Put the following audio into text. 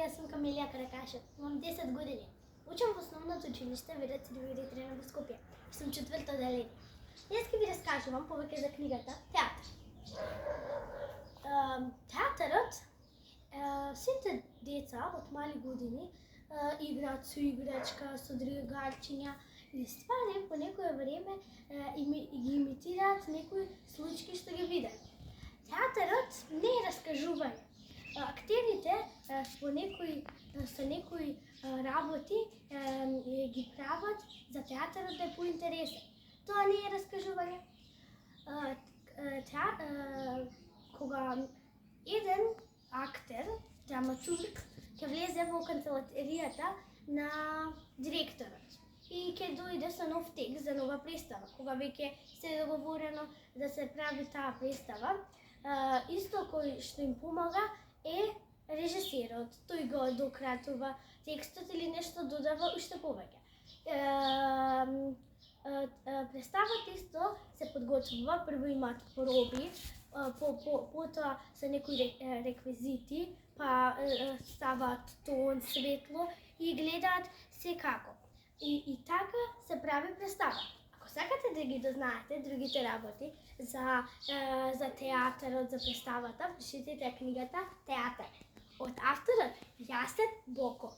Јас сум Камелија Каракашев, имам 10 години. Учам во основното училиште Виде Цирвири Трена во Скопје. Сум четврто одделение. Јас ќе ви раскажувам повеќе за книгата Театар. Театарот, сите деца од мали години играат со играчка, со дригалчиња и ствари по некое време ги имитираат некои случаи што ги видат. Театарот не е раскажување. Актерите со некои работи ги прават за театарот да е поинтересен. Тоа не е раскажување. Кога еден актер, драматург, ќе влезе во канцеларијата на директорот и ќе дојде со нов текст за нова представа, кога веќе се е договорено да се прави таа представа, исто кој што им помага е режисерот. Тој го дократува текстот или нешто додава уште повеќе. Представата исто се подготвува, прво имаат проби, потоа се некои реквизити, па ставаат тон, светло и гледаат секако. И така се прави представа. Ако сакате да ги дознаете другите работи за театарот, за представата, прочитете книгата Театар од авторот Јасен Боков.